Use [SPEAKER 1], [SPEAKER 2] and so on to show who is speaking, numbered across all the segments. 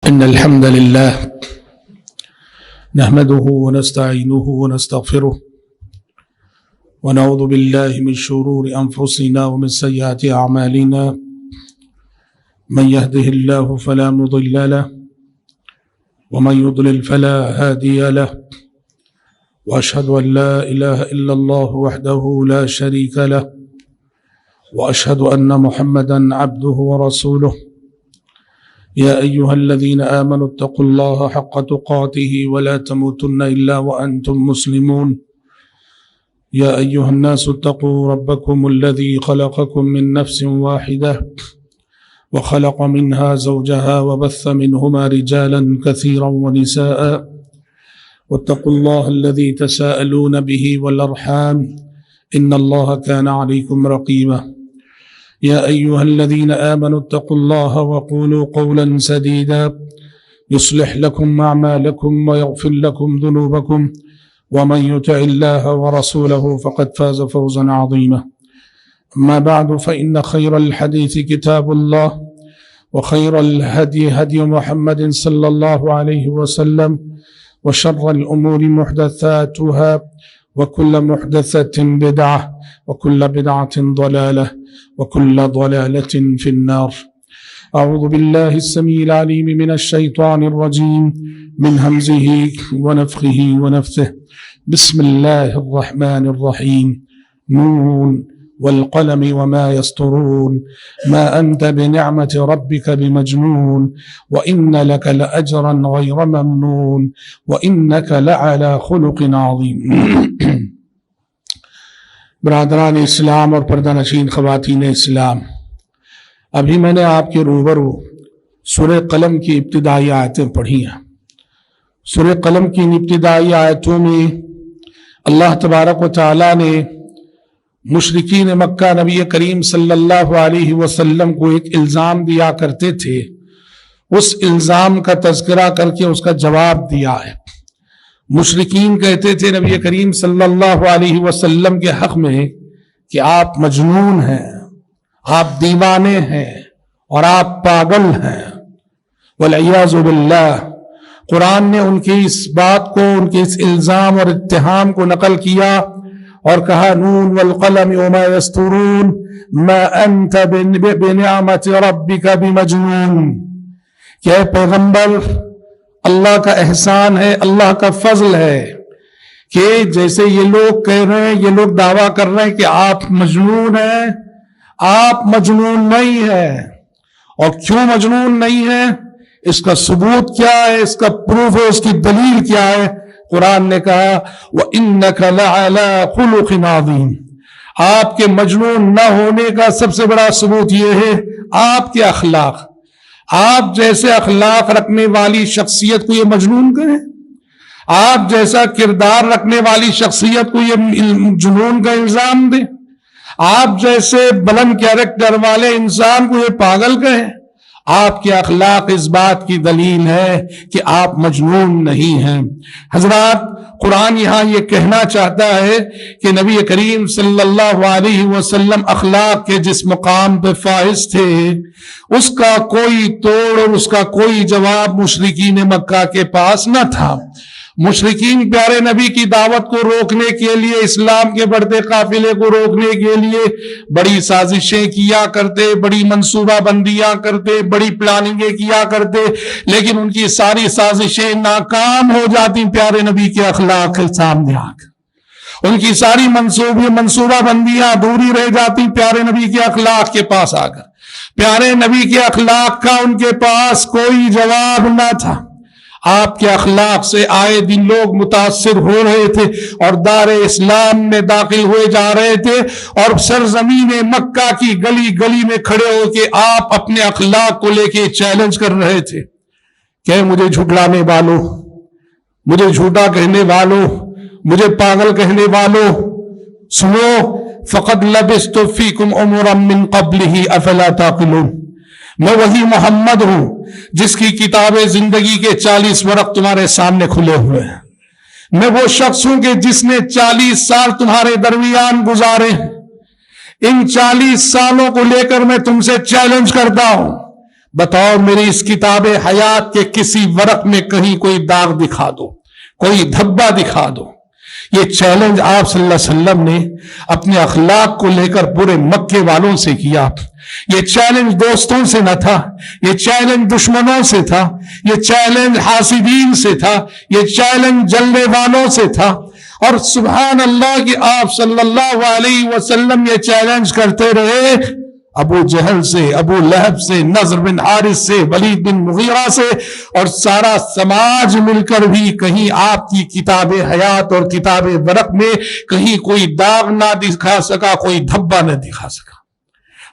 [SPEAKER 1] إن الحمد لله نحمده ونستعينه ونستغفره ونعوذ بالله من شرور أنفسنا ومن سيئات أعمالنا من يهده الله فلا مضل له ومن يضلل فلا هادي له وأشهد أن لا إله إلا الله وحده لا شريك له وأشهد أن محمدا عبده ورسوله يا أيها الذين آمنوا اتقوا الله حق تقاته ولا تموتن إلا وأنتم مسلمون يا أيها الناس اتقوا ربكم الذي خلقكم من نفس واحدة وخلق منها زوجها وبث منهما رجالا كثيرا ونساء واتقوا الله الذي تساءلون به والأرحام إن الله كان عليكم رقيبا يا أيها الذين آمنوا اتقوا الله وقولوا قولا سديدا يصلح لكم أعمالكم ويغفر لكم ذنوبكم ومن يطع الله ورسوله فقد فاز فوزا عظيما أما بعد فإن خير الحديث كتاب الله وخير الهدي هدي محمد صلى الله عليه وسلم وشر الأمور محدثاتها وكل محدثة بدعة وكل بدعة ضلالة وكل ضلالة في النار. أعوذ بالله السميع العليم من الشيطان الرجيم من همزه ونفخه ونفثه. بسم الله الرحمن الرحيم. نون والقلم وما يسطرون ما أنت بنعمة ربك بمجنون وإن لك لأجرا غير ممنون وإنك لعلى خلق عظيم. برادران اسلام اور پردہ نشین خواتین اسلام، ابھی میں نے آپ کے روبرو سورہ قلم کی ابتدائی آیتیں پڑھی ہیں. سورہ قلم کی ان ابتدائی آیتوں میں اللہ تبارک و تعالیٰ نے مشرکین مکہ نبی کریم صلی اللہ علیہ وسلم کو ایک الزام دیا کرتے تھے، اس الزام کا تذکرہ کر کے اس کا جواب دیا ہے. مشرکین کہتے تھے نبی کریم صلی اللہ علیہ وسلم کے حق میں کہ آپ مجنون ہیں، آپ دیوانے ہیں اور آپ پاگل ہیں. والعیاذ باللہ. قرآن نے ان کی اس بات کو، ان کے اس الزام اور اتہام کو نقل کیا اور کہا نون والقلم وما یسطرون ما انت بنعمت ربک بمجنون، کہ اے پیغمبر اللہ کا احسان ہے، اللہ کا فضل ہے کہ جیسے یہ لوگ کہہ رہے ہیں، یہ لوگ دعویٰ کر رہے ہیں کہ آپ مجنون ہیں، آپ مجنون نہیں ہیں. اور کیوں مجنون نہیں ہیں، اس کا ثبوت کیا ہے، اس کا پروف ہے، اس کی دلیل کیا ہے؟ قرآن نے کہا وَإِنَّكَ لَعَلَىٰ خُلُقٍ عَظِيمٍ. آپ کے مجنون نہ ہونے کا سب سے بڑا ثبوت یہ ہے آپ کے اخلاق. آپ جیسے اخلاق رکھنے والی شخصیت کو یہ مجنون کہیں؟ آپ جیسا کردار رکھنے والی شخصیت کو یہ جنون کا الزام دیں؟ آپ جیسے بلند کیریکٹر والے انسان کو یہ پاگل کہیں؟ آپ کے اخلاق اس بات کی دلیل ہے کہ آپ مجنون نہیں ہیں. حضرات، قرآن یہاں یہ کہنا چاہتا ہے کہ نبی کریم صلی اللہ علیہ وسلم اخلاق کے جس مقام پہ فائز تھے، اس کا کوئی توڑ اور اس کا کوئی جواب مشرکین مکہ کے پاس نہ تھا. مشرکین پیارے نبی کی دعوت کو روکنے کے لیے، اسلام کے بڑھتے قافلے کو روکنے کے لیے بڑی سازشیں کیا کرتے، بڑی منصوبہ بندیاں کرتے، بڑی پلاننگیں کیا کرتے، لیکن ان کی ساری سازشیں ناکام ہو جاتی پیارے نبی کے اخلاق کے سامنے آ کر. ان کی ساری منصوبہ بندیاں ادھوری رہ جاتی پیارے نبی کے اخلاق کے پاس آ کر. پیارے نبی کے اخلاق کا ان کے پاس کوئی جواب نہ تھا. آپ کے اخلاق سے آئے دن لوگ متاثر ہو رہے تھے اور دار اسلام میں داخل ہوئے جا رہے تھے، اور سرزمین مکہ کی گلی گلی میں کھڑے ہو کے آپ اپنے اخلاق کو لے کے چیلنج کر رہے تھے کہ مجھے جھٹلانے والوں، مجھے جھوٹا کہنے والوں، مجھے پاگل کہنے والوں، سنو فقد لبثت فیکم عمرا من قبلہ افلا تعقلون. میں وہی محمد ہوں جس کی کتاب زندگی کے 40 ورق تمہارے سامنے کھلے ہوئے ہیں. میں وہ شخص ہوں کہ جس نے 40 سال تمہارے درمیان گزارے. ان 40 سالوں کو لے کر میں تم سے چیلنج کرتا ہوں. بطور میری اس کتاب حیات کے کسی ورق میں کہیں کوئی داغ دکھا دو، کوئی دھبا دکھا دو۔ یہ چیلنج آپ صلی اللہ علیہ وسلم نے اپنے اخلاق کو لے کر پورے مکے والوں سے کیا۔ یہ چیلنج دوستوں سے نہ تھا، یہ چیلنج دشمنوں سے تھا، یہ چیلنج حاسدین سے تھا، یہ چیلنج جلنے والوں سے تھا۔ اور سبحان اللہ کہ آپ صلی اللہ علیہ وسلم یہ چیلنج کرتے رہے ابو جہل سے، ابو لہب سے، نضر بن حارث سے، ولید بن مغیرہ سے، اور سارا سماج مل کر بھی کہیں آپ کی کتاب حیات اور کتاب ورق میں کہیں کوئی داغ نہ دکھا سکا، کوئی دھبا نہ دکھا سکا۔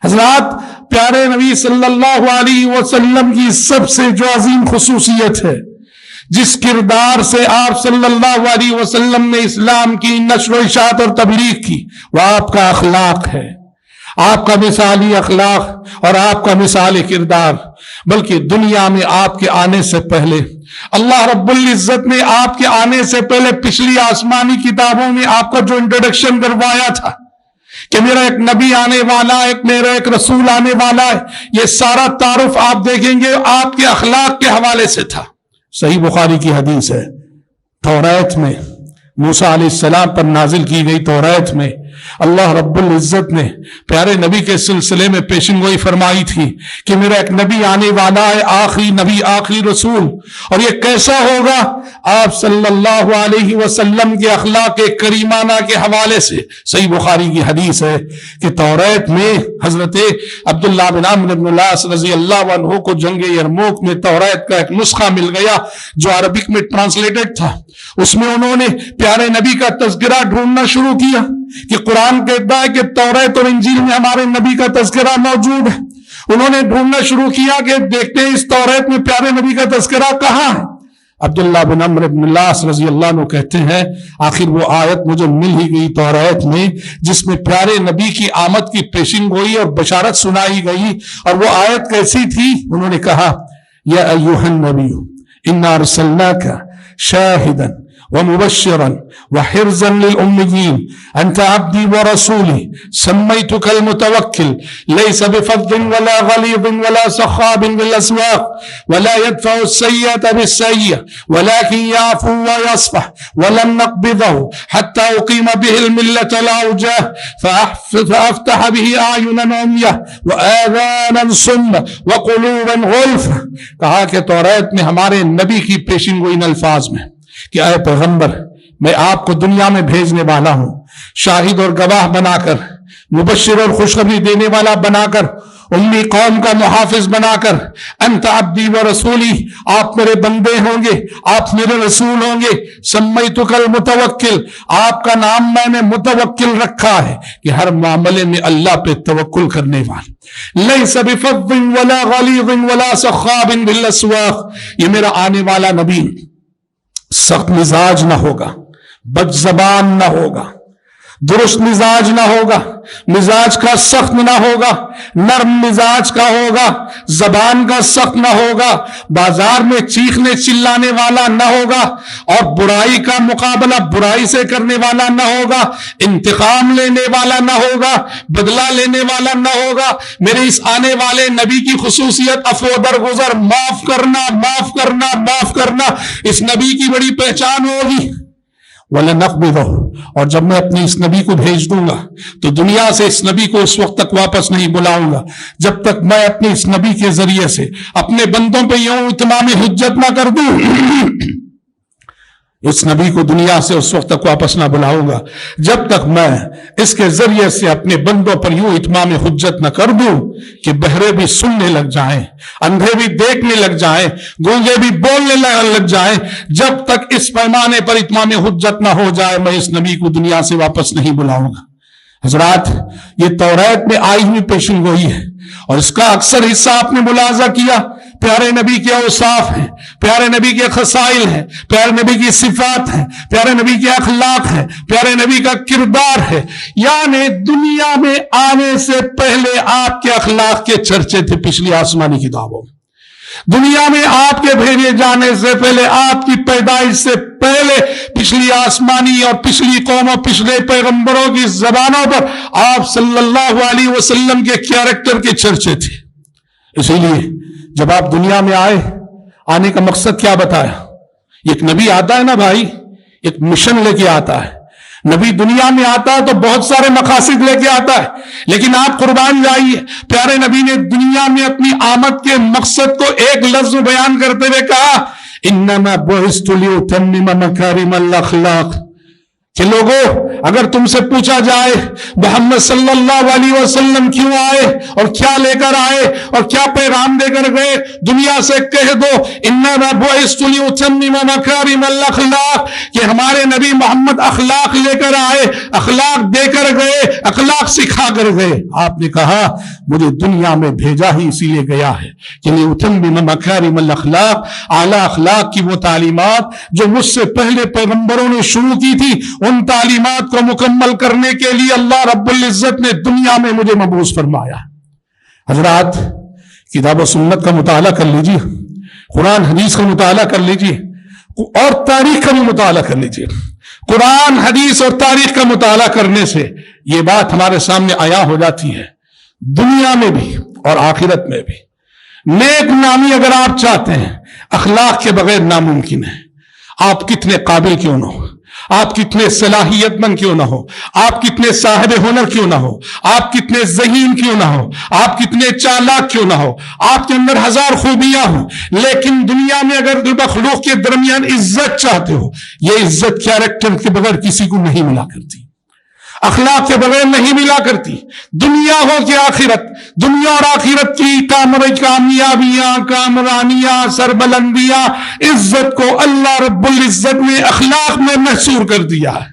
[SPEAKER 1] حضرات، پیارے نبی صلی اللہ علیہ وسلم کی سب سے جو عظیم خصوصیت ہے، جس کردار سے آپ صلی اللہ علیہ وسلم نے اسلام کی نشر و اشاعت اور تبلیغ کی، وہ آپ کا اخلاق ہے، آپ کا مثالی اخلاق اور آپ کا مثالی کردار۔ بلکہ دنیا میں آپ کے آنے سے پہلے اللہ رب العزت نے آپ کے آنے سے پہلے پچھلی آسمانی کتابوں میں آپ کا جو انٹروڈکشن کروایا تھا کہ میرا ایک نبی آنے والا ہے، میرا ایک رسول آنے والا ہے، یہ سارا تعارف آپ دیکھیں گے آپ کے اخلاق کے حوالے سے تھا۔ صحیح بخاری کی حدیث ہے، توریت میں موسیٰ علیہ السلام پر نازل کی گئی توریت میں اللہ رب العزت نے پیارے نبی کے سلسلے میں پیشن گوئی فرمائی تھی کہ میرا ایک نبی آنے والا ہے، آخری نبی، آخری رسول، اور یہ کیسا ہوگا؟ آپ صلی اللہ علیہ وسلم کے اخلاق کریمانہ کے حوالے سے صحیح بخاری کی حدیث ہے کہ توریت میں حضرت عبداللہ بن عمرو بن العاص رضی اللہ عنہ کو جنگ یرموک میں توریت کا ایک نسخہ مل گیا جو عربک میں ٹرانسلیٹڈ تھا۔ اس میں انہوں نے پیارے نبی کا تذکرہ ڈھونڈنا شروع کیا کہ قرآن کہتا ہے کہ توریت اور انجیل میں ہمارے نبی کا تذکرہ موجود ہے۔ انہوں نے ڈھونڈنا شروع کیا کہ دیکھتے ہیں اس توریت میں پیارے نبی کا تذکرہ کہاں ہے۔ عبداللہ بن عمرو بن العاص رضی اللہ عنہ کہتے ہیں آخر وہ آیت مجھے مل ہی گئی توریت میں جس میں پیارے نبی کی آمد کی پیشن گوئی اور بشارت سنائی گئی، اور وہ آیت کیسی تھی؟ انہوں نے کہا یا ایھا النبی انا ارسلناک شاہدا ومبشرا وحرزا للأميين أنت عبدي ورسولي سميتك المتوكل ليس بفظ ولا غليظ ولا سخاب بالأسواق ولا يدفع السيئة بالسيئة ولكن يعفو ويصفح ولن نقبضه حتى أقيم به الملة العوجاء فأفتح به أعينا عمية وآذانا صم وقلوبا غلفا۔ کہا کہ توریت میں ہمارے نبی کی پیشن گوئی ان الفاظ میں کہ اے پیغمبر، میں آپ کو دنیا میں بھیجنے والا ہوں شاہد اور گواہ بنا کر، مبشر اور خوشخبری دینے والا بنا کر، امی قوم کا محافظ بنا کر، انت عبدی و رسولی، آپ میرے بندے ہوں گے، آپ میرے رسول ہوں گے، سمیتک المتوکل، آپ کا نام میں نے متوکل رکھا ہے کہ ہر معاملے میں اللہ پہ توکل کرنے والا، لیس بفظ ولا غلیظ ولا سخاب بالاسواق، یہ میرا آنے والا نبی سخت مزاج نہ ہوگا، بد زبان نہ ہوگا، درست مزاج نہ ہوگا، مزاج کا سخت نہ ہوگا، نرم مزاج کا ہوگا، زبان کا سخت نہ ہوگا، بازار میں چیخنے چلانے والا نہ ہوگا، اور برائی کا مقابلہ برائی سے کرنے والا نہ ہوگا، انتقام لینے والا نہ ہوگا، بدلہ لینے والا نہ ہوگا۔ میرے اس آنے والے نبی کی خصوصیت عفو درگزر، معاف کرنا، معاف کرنا، معاف کرنا، اس نبی کی بڑی پہچان ہوگی۔ وَلَنَقْبِضَهُ، اور جب میں اپنے اس نبی کو بھیج دوں گا تو دنیا سے اس نبی کو اس وقت تک واپس نہیں بلاؤں گا جب تک میں اپنے اس نبی کے ذریعے سے اپنے بندوں پہ یوں اتمام حجت نہ کر دوں۔ اس نبی کو دنیا سے اس وقت تک واپس نہ بلاؤں گا جب تک میں اس کے ذریعے سے اپنے بندوں پر یوں اتمام حجت نہ کر دوں کہ بہرے بھی سننے لگ جائیں، اندھے بھی دیکھنے لگ جائیں، گونگے بھی بولنے لگ جائیں۔ جب تک اس پیمانے پر اتمام حجت نہ ہو جائے میں اس نبی کو دنیا سے واپس نہیں بلاؤں گا۔ حضرات، یہ توریت میں آئی ہوئی پیشن گوئی ہے، اور اس کا اکثر حصہ آپ نے ملاحظہ کیا پیارے نبی کے اوصاف ہیں، پیارے نبی کے خصائل ہیں، پیارے نبی کی صفات ہیں، پیارے نبی کے اخلاق ہیں، پیارے نبی کا کردار ہے۔ یعنی دنیا میں آنے سے پہلے آپ کے اخلاق کے چرچے تھے پچھلی آسمانی کتابوں میں، دنیا میں آپ کے بھیجے جانے سے پہلے، آپ کی پیدائش سے پہلے پچھلی آسمانی اور پچھلی قوموں، پچھلے پیغمبروں کی زبانوں پر آپ صلی اللہ علیہ وسلم کے کیریکٹر کے چرچے تھے۔ اسی لیے جب آپ دنیا میں آنے کا مقصد کیا بتایا؟ ایک نبی آتا ہے نا بھائی، ایک مشن لے کے آتا ہے. نبی دنیا میں آتا ہے تو بہت سارے مقاصد لے کے آتا ہے، لیکن آپ قربان جائیے، پیارے نبی نے دنیا میں اپنی آمد کے مقصد کو ایک لفظ بیان کرتے ہوئے کہا، انما بعثت لاتمم مکارم الاخلاق. کہ لوگوں، اگر تم سے پوچھا جائے محمد صلی اللہ علیہ وسلم کیوں آئے اور کیا لے کر آئے اور کیا پیغام دے کر گئے، دنیا سے کہہ دو انما بعثت لاتمم مکارم الاخلاق، کہ ہمارے نبی محمد اخلاق لے کر آئے، اخلاق دے کر گئے، اخلاق سکھا کر گئے. آپ نے کہا مجھے دنیا میں بھیجا ہی اسی لیے گیا ہے کہ لاتمم مکارم الاخلاق، اعلی اخلاق کی وہ تعلیمات جو مجھ سے پہلے پیغمبروں نے شروع کی تھی، ان تعلیمات کو مکمل کرنے کے لیے اللہ رب العزت نے دنیا میں مجھے مبعوث فرمایا. حضرات، کتاب و سنت کا مطالعہ کر لیجیے، قرآن حدیث کا مطالعہ کر لیجیے، اور تاریخ کا بھی مطالعہ کر لیجیے. قرآن حدیث اور تاریخ کا مطالعہ کرنے سے یہ بات ہمارے سامنے عیاں ہو جاتی ہے، دنیا میں بھی اور آخرت میں بھی. نیک نامی اگر آپ چاہتے ہیں، اخلاق کے بغیر ناممکن ہے. آپ کتنے قابل کیوں نہ ہو، آپ کتنے صلاحیت مند کیوں نہ ہو، آپ کتنے صاحب ہنر کیوں نہ ہو، آپ کتنے ذہین کیوں نہ ہو، آپ کتنے چالاک کیوں نہ ہو، آپ کے اندر ہزار خوبیاں ہوں، لیکن دنیا میں اگر مخلوق کے درمیان عزت چاہتے ہو، یہ عزت کیریکٹر کے بغیر کسی کو نہیں ملا کرتی، اخلاق کے بغیر نہیں ملا کرتی. دنیا ہو کہ آخرت، دنیا اور آخرت کی کامیابیاں، کامرانیاں، سربلندیاں، عزت کو اللہ رب العزت نے اخلاق میں محصور کر دیا ہے.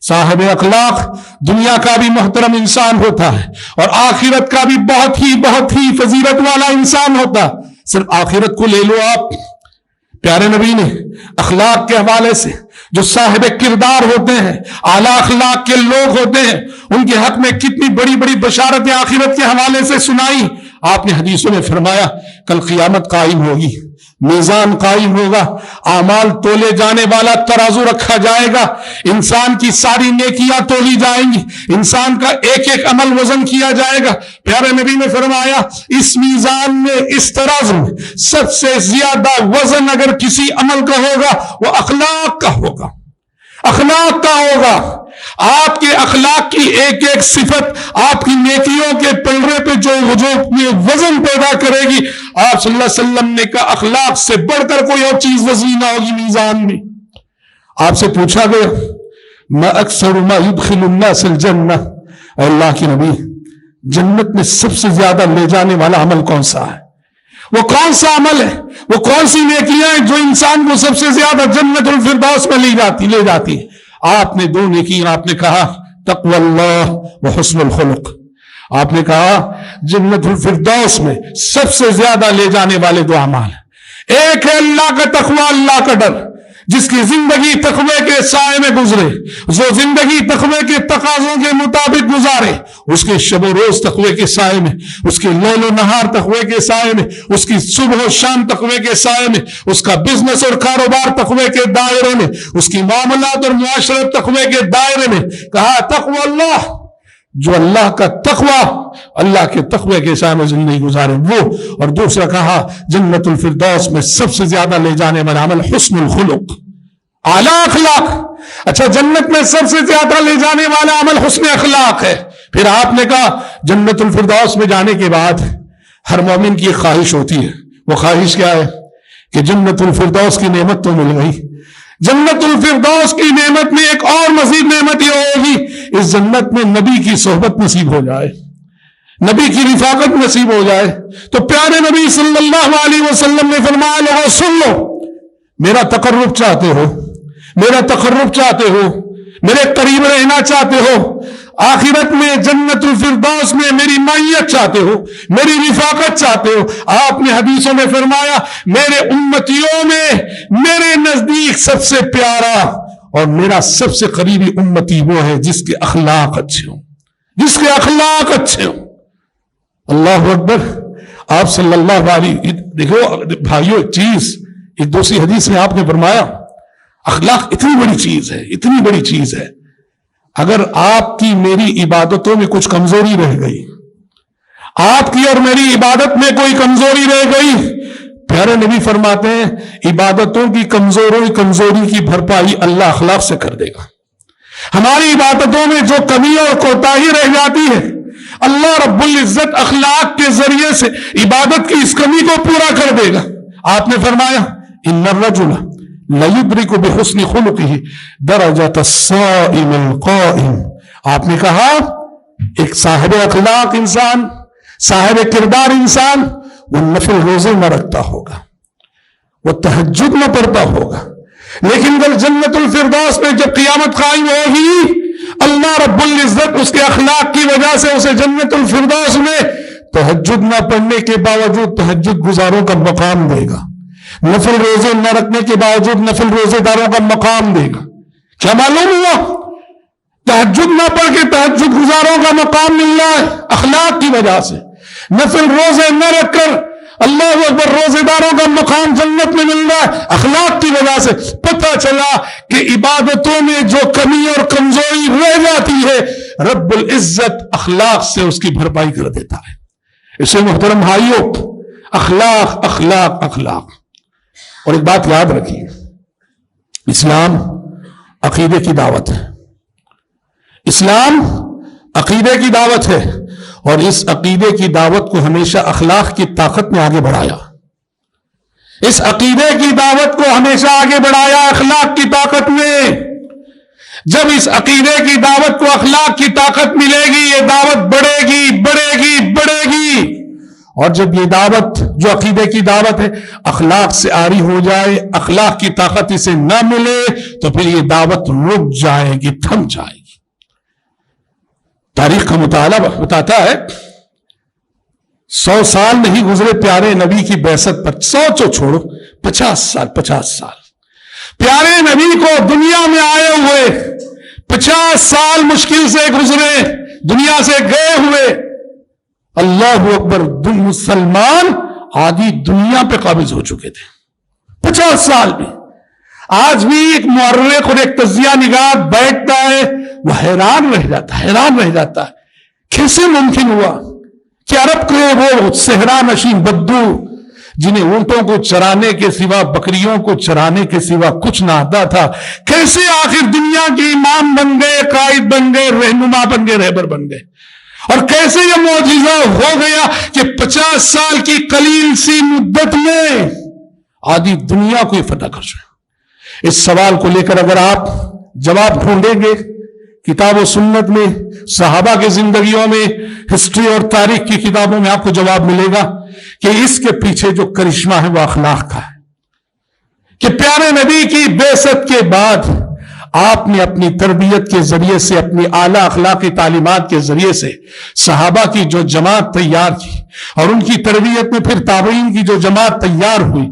[SPEAKER 1] صاحب اخلاق دنیا کا بھی محترم انسان ہوتا ہے اور آخرت کا بھی بہت ہی فضیلت والا انسان ہوتا ہے. صرف آخرت کو لے لو آپ، پیارے نبی نے اخلاق کے حوالے سے جو صاحب کردار ہوتے ہیں، اعلیٰ اخلاق کے لوگ ہوتے ہیں، ان کے حق میں کتنی بڑی بڑی بشارتیں آخرت کے حوالے سے سنائی. آپ نے حدیثوں میں فرمایا کل قیامت قائم ہوگی، میزان قائم ہوگا، اعمال تولے جانے والا ترازو رکھا جائے گا، انسان کی ساری نیکیاں تولی جائیں گی، انسان کا ایک ایک عمل وزن کیا جائے گا. پیارے نبی نے فرمایا اس میزان میں، اس ترازو میں سب سے زیادہ وزن اگر کسی عمل کا ہوگا وہ اخلاق کا ہوگا، اخلاق کا ہوگا. آپ کے اخلاق کی ایک ایک صفت آپ کی نیکیوں کے پلڑے پہ جو وزن پیدا کرے گی. آپ صلی اللہ علیہ وسلم نے کہا اخلاق سے بڑھ کر کوئی اور چیز وزنی نہ ہوگی میزان میں. آپ سے پوچھا گیا ما اکثر ما يدخل الناس الجنہ، اے اللہ کی نبی جنت میں سب سے زیادہ لے جانے والا عمل کون سا ہے؟ وہ کون سا عمل ہے، وہ کون سی نیکیاں ہیں جو انسان کو سب سے زیادہ جنت الفردوس میں لے جاتی ہے؟ آپ نے دو نیکیاں، آپ نے کہا تقوی اللہ و حسن الخلق. آپ نے کہا جنت الفردوس میں سب سے زیادہ لے جانے والے دو اعمال ہیں. ایک ہے اللہ کا تقوی، اللہ کا ڈر، جس کی زندگی تقوی کے سائے میں گزرے، جو زندگی تقوی کے تقاضوں کے مطابق گزارے، اس کے شب و روز تقوی کے سائے میں، اس کے لیل و نہار تقوی کے سائے میں، اس کی صبح و شام تقوی کے سائے میں، اس کا بزنس اور کاروبار تقوی کے دائرے میں، اس کی معاملات اور معاشرت تقوی کے دائرے میں. کہا تقوی اللہ، جو اللہ کا تقوی، اللہ کے تقوی کے سائے میں زندگی گزارے وہ. اور دوسرا کہا جنت الفردوس میں سب سے زیادہ لے جانے والا عمل حسن الخلق، اعلیٰ اخلاق. اچھا، جنت میں سب سے زیادہ لے جانے والا عمل حسن اخلاق ہے. پھر آپ نے کہا جنت الفردوس میں جانے کے بعد ہر مومن کی ایک خواہش ہوتی ہے. وہ خواہش کیا ہے؟ کہ جنت الفردوس کی نعمت تو مل گئی، جنت الفردوس کی نعمت میں ایک اور مزید نعمت یہ ہوگی، اس جنت میں نبی کی صحبت نصیب ہو جائے، نبی کی رفاقت نصیب ہو جائے. تو پیارے نبی صلی اللہ علیہ وسلم نے فرمایا لوگوں سن لو، میرا تقرب چاہتے ہو، میرا تقرب چاہتے ہو، میرے قریب رہنا چاہتے ہو، آخرت میں جنت الفردوس میں میری معیت چاہتے ہو، میری رفاقت چاہتے ہو، آپ نے حدیثوں میں فرمایا میرے امتیوں میں میرے نزدیک سب سے پیارا اور میرا سب سے قریبی امتی وہ ہے جس کے اخلاق اچھے ہوں، جس کے اخلاق اچھے ہوں. اللہ اکبر. آپ صلی اللہ علیہ، دیکھو بھائیو ایک چیز، ایک دوسری حدیث میں آپ نے فرمایا اخلاق اتنی بڑی چیز ہے، اتنی بڑی چیز ہے. اگر آپ کی میری عبادتوں میں کچھ کمزوری رہ گئی، آپ کی اور میری عبادت میں کوئی کمزوری رہ گئی، پیارے نبی فرماتے ہیں عبادتوں کی کمزوری کی بھرپائی اللہ اخلاق سے کر دے گا۔ ہماری عبادتوں میں جو کمی اور کوتاہی رہ جاتی ہے، اللہ رب العزت اخلاق کے ذریعے سے عبادت کی اس کمی کو پورا کر دے گا۔ آپ نے فرمایا ان الرجل لیدرک بحسن خلقہ درجۃ الصائم القائم، آپ نے کہا ایک صاحب اخلاق انسان، صاحب کردار انسان، وہ نفل روزے نہ رکھتا ہوگا، وہ تہجد نہ پڑھتا ہوگا، لیکن جب جنت الفردوس میں جب قیامت قائم ہوگی، اللہ رب العزت اس کے اخلاق کی وجہ سے اسے جنت الفردوس میں تہجد نہ پڑھنے کے باوجود تہجد گزاروں کا مقام دے گا، نفل روزے نہ رکھنے کے باوجود نفل روزے داروں کا مقام دے گا۔ کیا معلوم ہوا؟ تہجد نہ پڑھ کے تہجد گزاروں کا مقام مل رہا ہے اخلاق کی وجہ سے، نفل روزے نہ رکھ کر اللہ اکبر روزے داروں کا مقام جنت میں مل رہا ہے اخلاق کی وجہ سے۔ پتہ چلا کہ عبادتوں میں جو کمی اور کمزوری رہ جاتی ہے رب العزت اخلاق سے اس کی بھرپائی کر دیتا ہے۔ اسے محترم بھائیوں، اخلاق اخلاق اخلاق۔ اور ایک بات یاد رکھیے، اسلام عقیدے کی دعوت ہے، اسلام عقیدے کی دعوت ہے، اور اس عقیدے کی دعوت کو ہمیشہ اخلاق کی طاقت میں آگے بڑھایا، اس عقیدے کی دعوت کو ہمیشہ آگے بڑھایا اخلاق کی طاقت میں۔ جب اس عقیدے کی دعوت کو اخلاق کی طاقت ملے گی یہ دعوت بڑھے گی بڑھے گی بڑھے گی، اور جب یہ دعوت جو عقیدے کی دعوت ہے اخلاق سے عاری ہو جائے، اخلاق کی طاقت اسے نہ ملے تو پھر یہ دعوت رک جائے گی، تھم جائے گی۔ تاریخ کا مطالعہ بتاتا ہے 100 سال نہیں گزرے پیارے نبی کی بعثت پر، 100 تو چھوڑو 50 سال پیارے نبی کو دنیا میں آئے ہوئے 50 سال مشکل سے گزرے، دنیا سے گئے ہوئے۔ اللہ اکبر، مسلمان آدھی دنیا پہ قابض ہو چکے تھے 50 سال میں۔ آج بھی ایک مورخ اور ایک تجزیہ نگار بیٹھتا ہے وہ حیران رہ جاتا ہے کیسے ممکن ہوا کہ عرب کے وہ صحرا نشین بدو جنہیں اونٹوں کو چرانے کے سوا، بکریوں کو چرانے کے سوا کچھ نہ آتا تھا، کیسے آخر دنیا کے امام بن گئے، قائد بن گئے، رہنما بن گئے، رہبر بن گئے، اور کیسے یہ معجزہ ہو گیا کہ 50 سال کی قلیل سی مدت میں آدھی دنیا کو فتح کر سکے۔ اس سوال کو لے کر اگر آپ جواب ڈھونڈیں گے کتاب و سنت میں، صحابہ کی زندگیوں میں، ہسٹری اور تاریخ کی کتابوں میں آپ کو جواب ملے گا کہ اس کے پیچھے جو کرشمہ ہے وہ اخلاق کا ہے، کہ پیارے نبی کی بعثت کے بعد آپ نے اپنی تربیت کے ذریعے سے، اپنی اعلیٰ اخلاقی تعلیمات کے ذریعے سے صحابہ کی جو جماعت تیار کی اور ان کی تربیت میں پھر تابعین کی جو جماعت تیار ہوئی،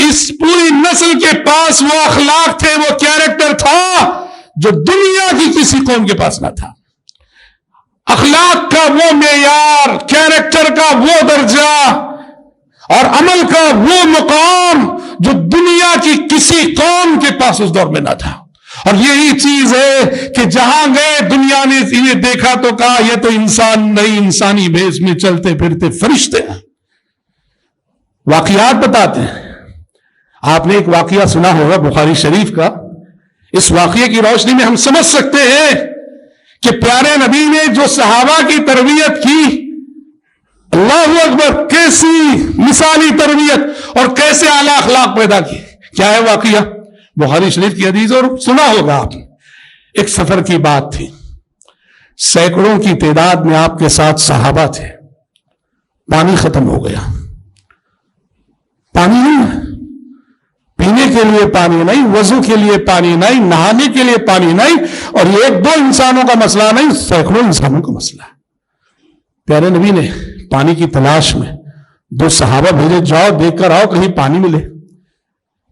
[SPEAKER 1] اس پوری نسل کے پاس وہ اخلاق تھے، وہ کیریکٹر تھا جو دنیا کی کسی قوم کے پاس نہ تھا۔ اخلاق کا وہ معیار، کیریکٹر کا وہ درجہ اور عمل کا وہ مقام جو دنیا کی کسی قوم کے پاس اس دور میں نہ تھا۔ اور یہی چیز ہے کہ جہاں گئے دنیا نے انہیں دیکھا تو کہا یہ تو انسان نہیں، انسانی بھیس میں چلتے پھرتے فرشتے ہیں۔ واقعات بتاتے ہیں، آپ نے ایک واقعہ سنا ہوگا بخاری شریف کا، اس واقعے کی روشنی میں ہم سمجھ سکتے ہیں کہ پیارے نبی نے جو صحابہ کی تربیت کی، اللہ اکبر، کیسی مثالی تربیت اور کیسے اعلیٰ اخلاق پیدا کی۔ کیا ہے واقعہ؟ بخاری شریف کی حدیث اور سنا ہوگا آپ نے۔ ایک سفر کی بات تھی، سینکڑوں کی تعداد میں آپ کے ساتھ صحابہ تھے، پانی ختم ہو گیا، پانی نہیں ہے، پینے کے لیے پانی نہیں، وضو کے لیے پانی نہیں، نہانے کے لیے پانی نہیں، اور یہ 1-2 انسانوں کا مسئلہ نہیں، سینکڑوں انسانوں کا مسئلہ ہے۔ پیارے نبی نے پانی کی تلاش میں 2 صحابہ بھیجے، جاؤ دیکھ کر آؤ کہیں پانی ملے۔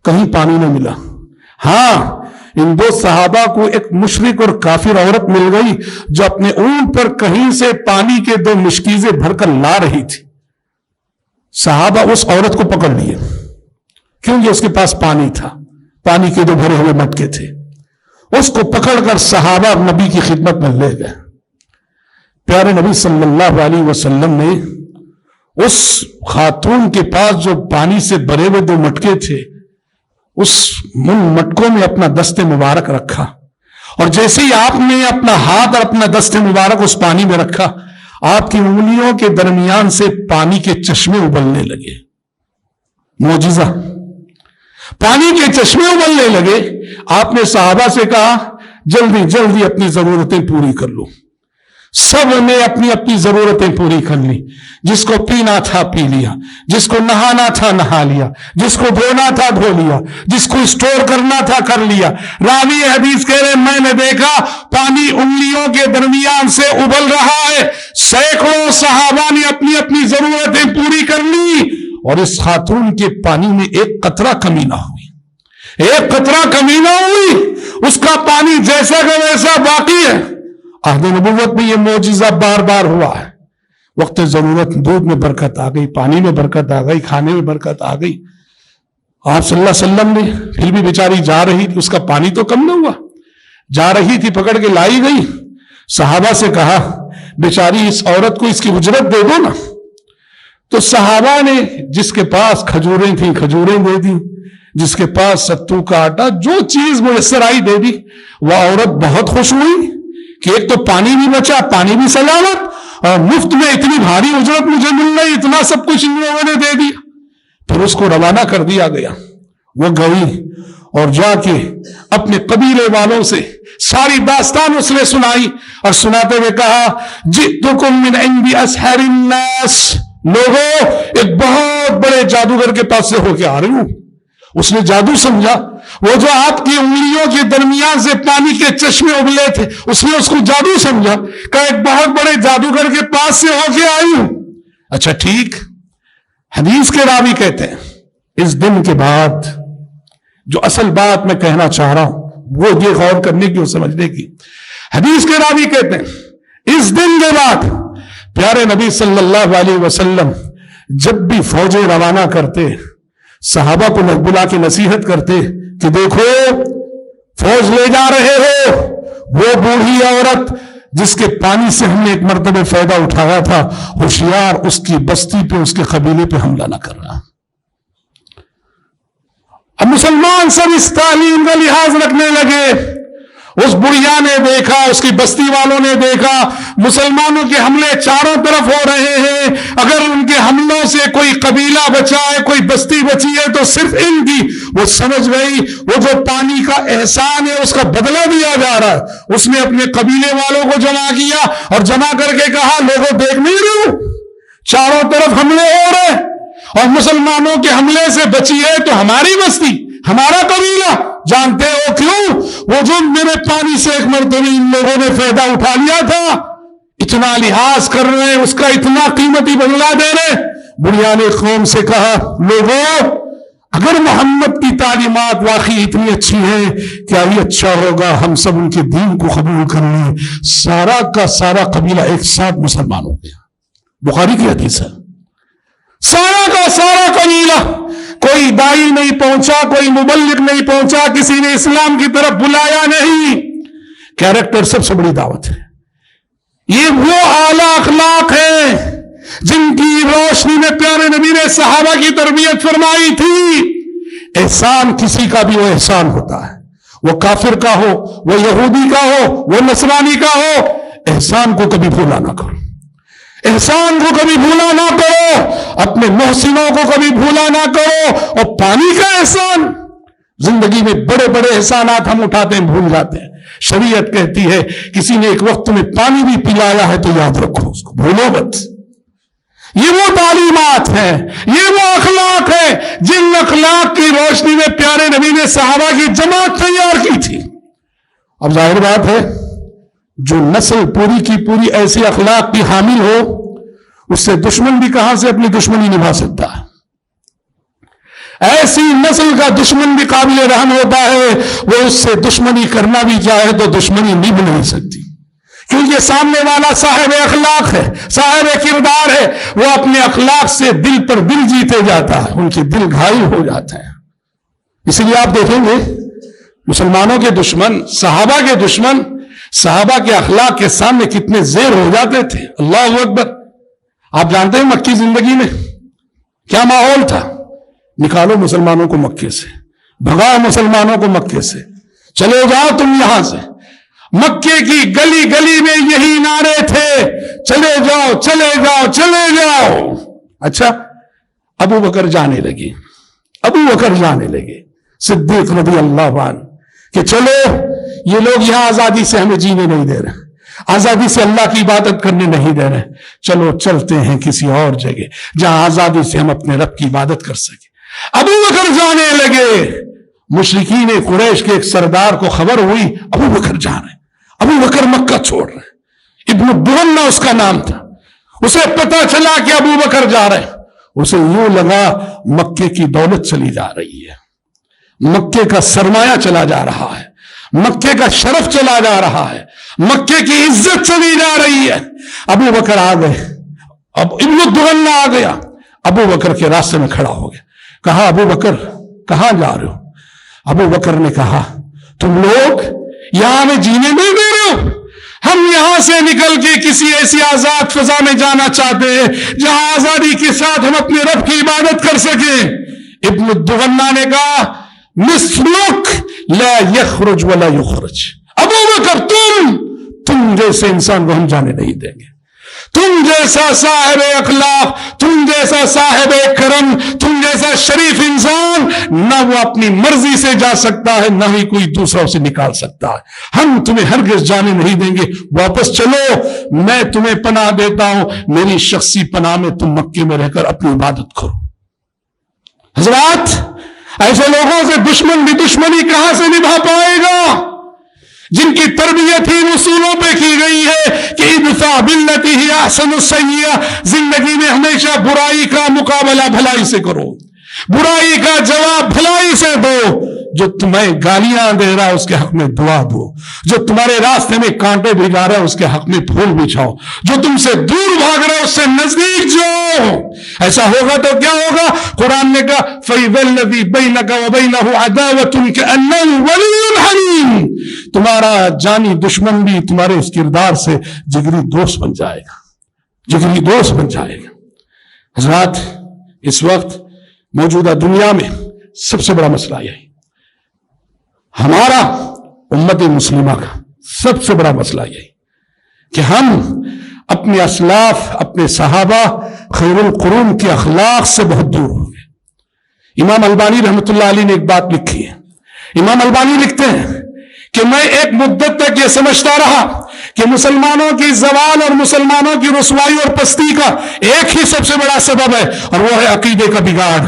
[SPEAKER 1] کہیں پانی نہ ملا۔ ہاں، ان 2 صحابہ کو ایک مشرک اور کافر عورت مل گئی جو اپنے اونٹ پر کہیں سے پانی کے 2 مشکیزیں بھر کر لا رہی تھی۔ صحابہ اس عورت کو پکڑ لیے کیونکہ اس کے پاس پانی تھا، پانی کے 2 بھرے ہوئے مٹکے تھے۔ اس کو پکڑ کر صحابہ نبی کی خدمت میں لے گئے۔ پیارے نبی صلی اللہ علیہ وسلم نے اس خاتون کے پاس جو پانی سے بھرے ہوئے 2 مٹکے تھے، اس مٹکوں میں اپنا دست مبارک رکھا، اور جیسے ہی آپ نے اپنا ہاتھ اور اپنا دست مبارک اس پانی میں رکھا، آپ کی انگلیوں کے درمیان سے پانی کے چشمے ابلنے لگے۔ معجزہ، پانی کے چشمے ابلنے لگے۔ آپ نے صحابہ سے کہا جلدی جلدی اپنی ضرورتیں پوری کر لو۔ سب نے اپنی اپنی ضرورتیں پوری کر لی، جس کو پینا تھا پی لیا، جس کو نہانا تھا نہا لیا، جس کو دھونا تھا دھو لیا، جس کو اسٹور کرنا تھا کر لیا۔ راوی حدیث کہہ رہے میں نے دیکھا پانی انگلیوں کے درمیان سے ابل رہا ہے، سینکڑوں صحابہ نے اپنی اپنی ضرورتیں پوری کر لی، اور اس خاتون کے پانی میں ایک قطرہ کمی نہ ہوئی، ایک قطرہ کمی نہ ہوئی، اس کا پانی جیسا کا ویسا باقی ہے۔ عہد نبوت میں یہ معجزہ بار بار ہوا ہے۔ وقت ضرورت دودھ میں برکت آ گئی، پانی میں برکت آ گئی، کھانے میں برکت آ گئی۔ آپ صلی اللہ علیہ وسلم نے پھر بھی بیچاری جا رہی تھی، اس کا پانی تو کم نہ ہوا، جا رہی تھی، پکڑ کے لائی گئی۔ صحابہ سے کہا بیچاری اس عورت کو اس کی اجرت دے دو نا۔ تو صحابہ نے جس کے پاس کھجوریں تھیں کھجوریں دے دی، جس کے پاس ستو کا آٹا، جو چیز میسر آئی دے دی۔ وہ عورت بہت خوش ہوئی کہ ایک تو پانی بھی بچا، پانی بھی سلامت، اور مفت میں اتنی بھاری اجرت مجھے مل رہی، اتنا سب کچھ ان لوگوں نے دے دیا۔ پھر اس کو روانہ کر دیا گیا۔ وہ گئی اور جا کے اپنے قبیلے والوں سے ساری داستان اس نے سنائی، اور سناتے ہوئے کہا جئتکم من عند اسحر الناس، لوگوں ایک بہت بڑے جادوگر کے پاس سے ہو کے آ رہی ہوں۔ اس نے جادو سمجھا، وہ جو آپ کی انگلیوں کے درمیان سے پانی کے چشمے ابلے تھے، اس نے اس کو جادو سمجھا، کہ ایک بہت بڑے جادوگر کے پاس سے ہو کے آئی ہوں۔ اچھا ٹھیک، حدیث کے راوی کہتے ہیں اس دن کے بعد جو اصل بات میں کہنا چاہ رہا ہوں وہ یہ غور کرنے کی اور سمجھنے کی، حدیث کے راوی کہتے ہیں اس دن کے بعد پیارے نبی صلی اللہ علیہ وسلم جب بھی فوجیں روانہ کرتے، صحابہ کو بلا کے نصیحت کرتے کہ دیکھو فوج لے جا رہے ہو وہ بوڑھی عورت جس کے پانی سے ہم نے ایک مرتبہ فائدہ اٹھایا تھا، ہوشیار اس کی بستی پہ اس کے قبیلے پہ حملہ نہ کرنا۔ اب مسلمان سب اس تعلیم کا لحاظ رکھنے لگے۔ اس بڑھیا نے دیکھا، اس کی بستی والوں نے دیکھا مسلمانوں کے حملے چاروں طرف ہو رہے ہیں، اگر ان کے حملوں سے کوئی قبیلہ بچا ہے، کوئی بستی بچی ہے تو صرف ان کی۔ وہ سمجھ گئی وہ جو پانی کا احسان ہے اس کا بدلہ دیا جا رہا ہے۔ اس نے اپنے قبیلے والوں کو جمع کیا اور جمع کر کے کہا لوگوں دیکھ نہیں رہے ہو چاروں طرف حملے ہو رہے، اور مسلمانوں کے حملے سے بچی ہے تو ہماری بستی، ہمارا قبیلہ، جانتے ہو کیوں؟ وہ جو میرے پانی سے ایک مرتبہ ان لوگوں نے فائدہ اٹھا لیا تھا، اتنا لحاظ کر رہے ہیں، اس کا اتنا قیمتی بدلہ دے رہے۔ بڑھیا نے قوم سے کہا لوگوں اگر محمد کی تعلیمات واقعی اتنی اچھی ہیں کیا یہ اچھا ہوگا ہم سب ان کے دین کو قبول کر لیں۔ سارا کا سارا قبیلہ ایک ساتھ مسلمان ہو گیا، بخاری کی حدیث ہے۔ سارا کا سارا قبیلہ، کوئی دائی نہیں پہنچا، کوئی مبلغ نہیں پہنچا، کسی نے اسلام کی طرف بلایا نہیں۔ کیریکٹر سب سے بڑی دعوت ہے۔ یہ وہ اعلیٰ اخلاق ہیں جن کی روشنی میں پیارے نبی نے صحابہ کی تربیت فرمائی تھی۔ احسان کسی کا بھی وہ احسان ہوتا ہے، وہ کافر کا ہو، وہ یہودی کا ہو، وہ نصرانی کا ہو، احسان کو کبھی بھولا نہ کرو، احسان کو کبھی بھولا نہ کرو، اپنے محسنوں کو کبھی بھولا نہ کرو۔ اور پانی کا احسان، زندگی میں بڑے بڑے احسانات ہم اٹھاتے ہیں بھول جاتے ہیں۔ شریعت کہتی ہے کسی نے ایک وقت میں پانی بھی پلایا ہے تو یاد رکھو، اس کو بھولو مت۔ یہ وہ تعلیمات ہیں، یہ وہ اخلاق ہیں جن اخلاق کی روشنی میں پیارے نبی نے صحابہ کی جماعت تیار کی تھی۔ اب ظاہر بات ہے جو نسل پوری کی پوری ایسی اخلاق کی حامل ہو، اس سے دشمن بھی کہاں سے اپنی دشمنی نبھا سکتا ہے؟ ایسی نسل کا دشمن بھی قابل رحم ہوتا ہے، وہ اس سے دشمنی کرنا بھی چاہے تو دشمنی نبھ نہیں سکتی، کیونکہ سامنے والا صاحب اخلاق ہے، صاحب کردار ہے، وہ اپنے اخلاق سے دل پر دل جیتے جاتا ہے، ان کے دل گھائل ہو جاتے ہیں۔ اسی لیے آپ دیکھیں گے مسلمانوں کے دشمن، صحابہ کے دشمن، صحابہ کے اخلاق کے سامنے کتنے زیر ہو جاتے تھے۔ اللہ اکبر! آپ جانتے ہیں مکی زندگی میں کیا ماحول تھا؟ نکالو مسلمانوں کو مکے سے، بھگاؤ مسلمانوں کو مکے سے، چلے جاؤ تم یہاں سے۔ مکے کی گلی گلی میں یہی نعرے تھے، چلے جاؤ چلے جاؤ چلے جاؤ۔ اچھا، ابو بکر جانے لگے، صدیق رضی اللہ عنہ کہ چلو یہ لوگ یہاں آزادی سے ہمیں جینے نہیں دے رہے، آزادی سے اللہ کی عبادت کرنے نہیں دے رہے، چلو چلتے ہیں کسی اور جگہ جہاں آزادی سے ہم اپنے رب کی عبادت کر سکیں۔ ابو بکر جانے لگے۔ مشرکین قریش کے ایک سردار کو خبر ہوئی ابو بکر جا رہے ہیں، ابو بکر مکہ چھوڑ رہے ہیں۔ ابن الدغنہ اس کا نام تھا۔ اسے پتا چلا کہ ابو بکر جا رہے ہیں، اسے یوں لگا مکے کی دولت چلی جا رہی ہے، مکے کا سرمایہ چلا جا رہا ہے، مکے کا شرف چلا جا رہا ہے، مکے کی عزت چلی جا رہی ہے۔ ابو بکر آ گئے، اب ابن الدغنہ آ گیا، ابو بکر کے راستے میں کھڑا ہو گیا، کہا ابو بکر کہاں جا رہے ہو؟ ابو بکر نے کہا تم لوگ یہاں ہمیں جینے نہیں دے رہے ہو، ہم یہاں سے نکل کے کسی ایسی آزاد فضا میں جانا چاہتے ہیں جہاں آزادی کے ساتھ ہم اپنے رب کی عبادت کر سکیں۔ ابن الدغنہ نے کہا مثلک لا یخرج ولا یخرج، ابو بکر تم جیسے انسان کو ہم جانے نہیں دیں گے، تم جیسا صاحب اخلاق، تم جیسا صاحب کرم، تم جیسا شریف انسان نہ وہ اپنی مرضی سے جا سکتا ہے، نہ ہی کوئی دوسرا اسے نکال سکتا ہے، ہم تمہیں ہرگز جانے نہیں دیں گے، واپس چلو، میں تمہیں پناہ دیتا ہوں، میری شخصی پناہ میں تم مکے میں رہ کر اپنی عبادت کرو۔ حضرات، ایسے لوگوں سے دشمن بھی دشمنی کہاں سے نبھا پائے گا جن کی تربیت ہی اصولوں پہ کی گئی ہے کہ ادفع باللتی ہی احسن السیئہ، زندگی میں ہمیشہ برائی کا مقابلہ بھلائی سے کرو، برائی کا جواب بھلائی سے دو، جو تمہیں گالیاں دے رہا ہے اس کے حق میں دعا دو، جو تمہارے راستے میں کانٹے بھگا رہا ہے اس کے حق میں پھول بچھاؤ، جو تم سے دور بھاگ رہا ہے اس سے نزدیک جاؤ۔ ایسا ہوگا تو کیا ہوگا؟ قرآن نے کہا فَإِذَا الَّذِي بَيْنَكَ وَبَيْنَهُ عَدَاوَةٌ كَأَنَّهُ وَلِيٌّ حَمِيمٌ، تمہارا جانی دشمن بھی تمہارے اس کردار سے جگری دوست بن جائے گا، جگری دوست بن جائے گا۔ حضرات، اس وقت موجودہ دنیا میں سب سے بڑا مسئلہ یہی، ہمارا امت مسلمہ کا سب سے بڑا مسئلہ یہی کہ ہم اپنے اسلاف، اپنے صحابہ خیر القرون کے اخلاق سے بہت دور ہو گئے۔ امام البانی رحمۃ اللہ علیہ نے ایک بات لکھی ہے، امام البانی لکھتے ہیں کہ میں ایک مدت تک یہ سمجھتا رہا کہ مسلمانوں کی زوال اور مسلمانوں کی رسوائی اور پستی کا ایک ہی سب سے بڑا سبب ہے اور وہ ہے عقیدے کا بگاڑ۔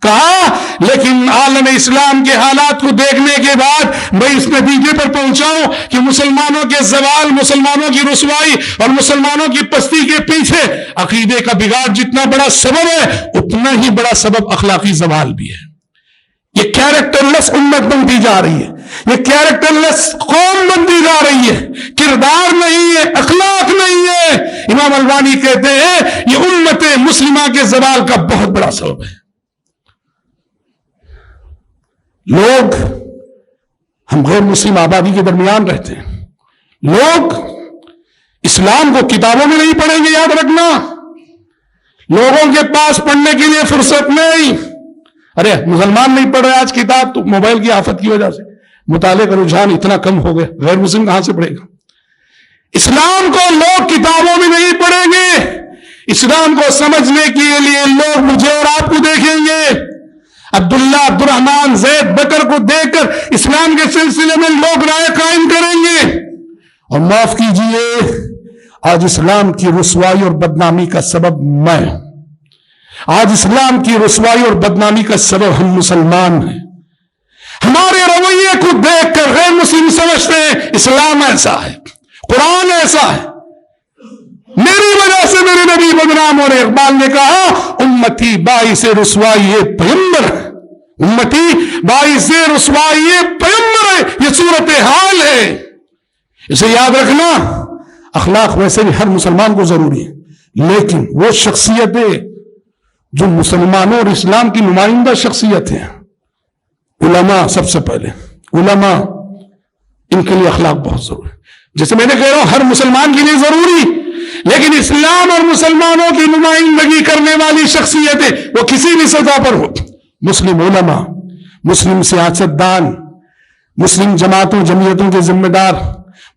[SPEAKER 1] کہا لیکن عالم اسلام کے حالات کو دیکھنے کے بعد میں اس نتیجے پر پہنچا ہوں کہ مسلمانوں کے زوال، مسلمانوں کی رسوائی اور مسلمانوں کی پستی کے پیچھے عقیدے کا بگاڑ جتنا بڑا سبب ہے اتنا ہی بڑا سبب اخلاقی زوال بھی ہے۔ یہ کیریکٹر لیس امت بنتی جا رہی ہے، یہ کیریکٹر لیس قوم بنتی جا رہی ہے، کردار نہیں ہے، اخلاق نہیں ہے۔ امام البانی کہتے ہیں یہ امت مسلمہ کے زوال کا بہت بڑا سبب ہے۔ لوگ، ہم غیر مسلم آبادی کے درمیان رہتے ہیں، لوگ اسلام کو کتابوں میں نہیں پڑھیں گے، یاد رکھنا، لوگوں کے پاس پڑھنے کے لیے فرصت نہیں۔ ارے مسلمان نہیں پڑھ رہے آج کتاب تو موبائل کی آفت کی وجہ سے مطالعے کا رجحان اتنا کم ہو گیا، غیر مسلم کہاں سے پڑھے گا؟ اسلام کو لوگ کتابوں میں نہیں پڑھیں گے، اسلام کو سمجھنے کے لیے لوگ مجھے اور آپ کو دیکھیں گے، عبداللہ، عبد الرحمن، زید، بکر کو دیکھ کر اسلام کے سلسلے میں لوگ رائے قائم کریں گے۔ اور معاف کیجئے، آج اسلام کی رسوائی اور بدنامی کا سبب میں ہوں، آج اسلام کی رسوائی اور بدنامی کا سبب ہم مسلمان ہیں۔ ہمارے رویے کو دیکھ کر غیر مسلم سمجھتے ہیں اسلام ایسا ہے، قرآن ایسا ہے، میری وجہ سے میرے نبی بدنام ہو رہے۔ اقبال نے کہا امتی باعث رسوائی پیغمبر ہے، امتی باعث رسوائی پیغمبر ہے، یہ صورتحال ہے۔ اسے یاد رکھنا، اخلاق ویسے بھی ہر مسلمان کو ضروری ہے، لیکن وہ شخصیتیں جو مسلمانوں اور اسلام کی نمائندہ شخصیت ہیں، علماء سب سے پہلے، علماء، ان کے لیے اخلاق بہت ضروری ہے۔ جیسے میں نے کہہ رہا ہوں ہر مسلمان کے لیے ضروری، لیکن اسلام اور مسلمانوں کی نمائندگی کرنے والی شخصیتیں وہ کسی بھی سطح پر ہو، مسلم علماء، مسلم سیاستدان، مسلم جماعتوں جمعیتوں کے ذمہ دار،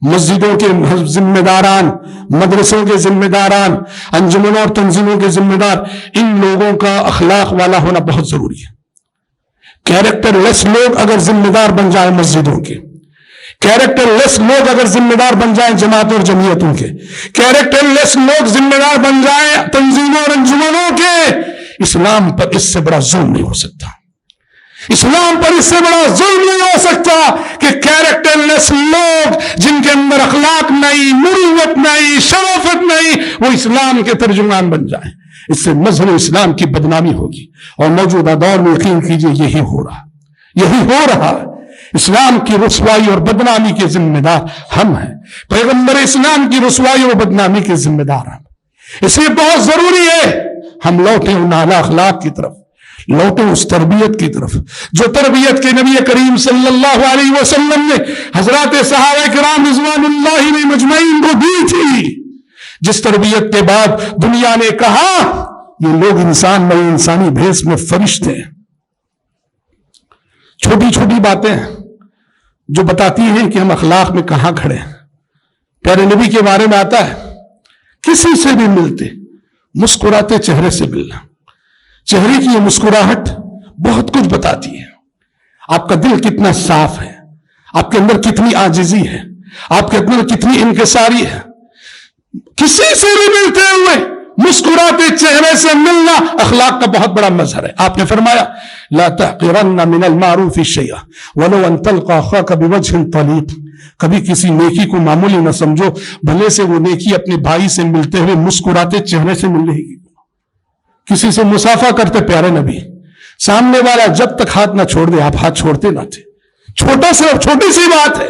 [SPEAKER 1] مسجدوں کے ذمہ داران، مدرسوں کے ذمہ داران، انجمنوں اور تنظیموں کے ذمہ دار، ان لوگوں کا اخلاق والا ہونا بہت ضروری ہے۔ کیریکٹر لیس لوگ اگر ذمہ دار بن جائیں مسجدوں کے، کیریکٹر لیس لوگ اگر ذمہ دار بن جائیں جماعتوں اور جمعیتوں کے، کیریکٹر لیس لوگ ذمہ دار بن جائیں تنظیموں اور انجمنوں کے، اسلام پر اس سے بڑا ظلم نہیں ہو سکتا۔ اسلام پر اس سے بڑا ظلم نہیں ہو سکتا کہ کیریکٹر لیس لوگ جن کے اندر اخلاق نہیں، مروت نہیں، شرافت نہیں، وہ اسلام کے ترجمان بن جائیں۔ اس سے مذہب اسلام کی بدنامی ہوگی، اور موجودہ دور میں یقین کیجئے یہی ہو رہا ہے۔ اسلام کی رسوائی اور بدنامی کے ذمہ دار ہم ہیں، پیغمبر اسلام کی رسوائی اور بدنامی کے ذمہ دار ہم۔ اس لیے بہت ضروری ہے ہم لوٹیں ان اعلیٰ اخلاق کی طرف، لوٹیں اس تربیت کی طرف جو تربیت کے نبی کریم صلی اللہ علیہ وسلم نے حضرات صحابہ کرام رضوان اللہ علیہم مجمعین کو دی تھی، جس تربیت کے بعد دنیا نے کہا یہ لوگ انسان نہیں، انسانی بھیس میں فرشتے ہیں۔ چھوٹی چھوٹی باتیں جو بتاتی ہیں کہ ہم اخلاق میں کہاں کھڑے ہیں۔ پیارے نبی کے بارے میں آتا ہے کسی سے بھی ملتے مسکراتے چہرے سے ملنا، چہرے کی یہ مسکراہٹ بہت کچھ بتاتی ہے۔ آپ کا دل کتنا صاف ہے، آپ کے اندر کتنی عاجزی ہے، آپ کے اندر کتنی انکساری ہے۔ کسی سے بھی ملتے ہوئے مسکراتے چہرے سے ملنا اخلاق کا بہت بڑا مظہر ہے۔ آپ نے فرمایا لا تحقرن من المعروف شیئا ولو ان تلقى اخاك بوجه طليق، کبھی کسی نیکی کو معمولی نہ سمجھو، بھلے سے وہ نیکی اپنے بھائی سے ملتے ہوئے مسکراتے چہرے سے مل رہی۔ کسی سے مسافہ کرتے پیارے نبی، سامنے والا جب تک ہاتھ نہ چھوڑ دے آپ ہاتھ چھوڑتے نہ تھے۔ چھوٹی سی بات ہے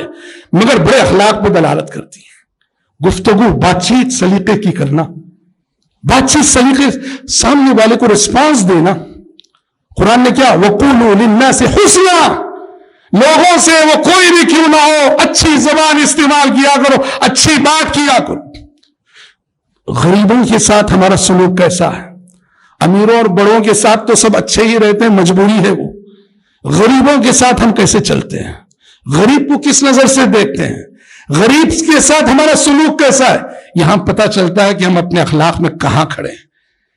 [SPEAKER 1] مگر بڑے اخلاق پہ دلالت کرتی ہے۔ گفتگو بات چیت سلیقے کی کرنا، بات چیت سلیقے، سامنے والے کو رسپانس دینا۔ قرآن نے کیا وَقُولُوا لِلنَّاسِ حُسْنًا، لوگوں سے وہ کوئی بھی کیوں نہ ہو اچھی زبان استعمال کیا کرو، اچھی بات کیا کرو۔ غریبوں کے ساتھ ہمارا سلوک کیسا ہے؟ امیروں اور بڑوں کے ساتھ تو سب اچھے ہی رہتے ہیں، مجبوری ہے وہ۔ غریبوں کے ساتھ ہم کیسے چلتے ہیں؟ غریب کو کس نظر سے دیکھتے ہیں؟ غریب کے ساتھ ہمارا سلوک کیسا ہے؟ یہاں پتہ چلتا ہے کہ ہم اپنے اخلاق میں کہاں کھڑے ہیں۔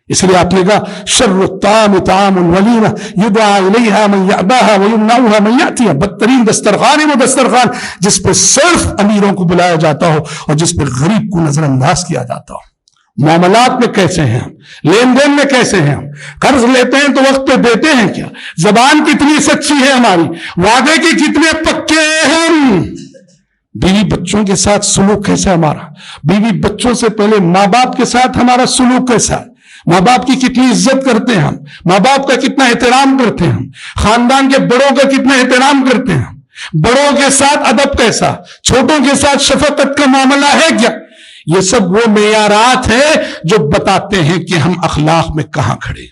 [SPEAKER 1] اس لیے آپ نے کہا شر الطعام طعام الولیمہ یدعا الیہا من یأباہا ویمنعوہا من یأتیہا، بدترین دسترخوان ہے وہ دسترخوان جس پہ صرف امیروں کو بلایا جاتا ہو اور جس پہ غریب کو نظر انداز کیا جاتا ہو۔ معاملات میں کیسے ہیں ہم؟ لین دین میں کیسے ہیں ہم؟ قرض لیتے ہیں تو وقت پہ دیتے ہیں کیا؟ زبان کتنی سچی ہے ہماری؟ وعدے کی کتنے پکے ہیں ہم؟ بیوی بچوں کے ساتھ سلوک کیسا ہے ہمارا؟ بیوی بچوں سے پہلے ماں باپ کے ساتھ ہمارا سلوک کیسا ہے؟ ماں باپ کی کتنی عزت کرتے ہیں ہم؟ ماں باپ کا کتنا احترام کرتے ہیں ہم؟ خاندان کے بڑوں کا کتنا احترام کرتے ہیں ہم؟ بڑوں کے ساتھ ادب کیسا؟ چھوٹوں کے ساتھ شفقت کا معاملہ ہے کیا؟ یہ سب وہ معیارات ہیں جو بتاتے ہیں کہ ہم اخلاق میں کہاں کھڑے۔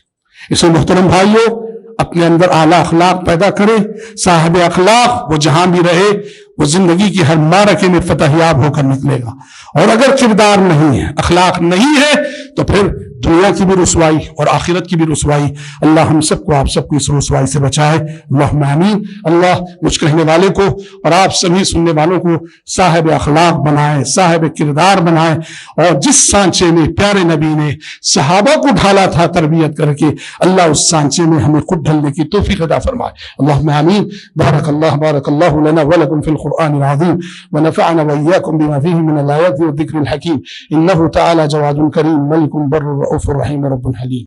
[SPEAKER 1] اسے محترم بھائیوں، اپنے اندر اعلیٰ اخلاق پیدا کریں۔ صاحب اخلاق وہ جہاں بھی رہے وہ زندگی کی ہر معرکے میں فتح یاب ہو کر نکلے گا۔ اور اگر کردار نہیں ہے، اخلاق نہیں ہے، تو پھر دنیا کی بھی رسوائی اور آخرت کی بھی رسوائی۔ اللہ ہم سب کو، آپ سب کو اس رسوائی سے بچائے، اللہم آمین۔ اللہ مجھ کہنے والے کو اور آپ سبھی سننے والوں کو صاحب اخلاق بنائے، صاحب کردار بنائے، اور جس سانچے میں پیارے نبی نے صحابہ کو ڈھالا تھا تربیت کر کے، اللہ اس سانچے میں ہمیں خود ڈھلنے کی توفیق عطا فرمائے، اللہم آمین۔ بارک اللہ لنا ولکم فی القرآن العظیم ونفعنا وإياكم بما فيه من الآيات والذكر الحكيم إنه تعالى جواد كريم ملك بر رؤوف رحيم رب حليم۔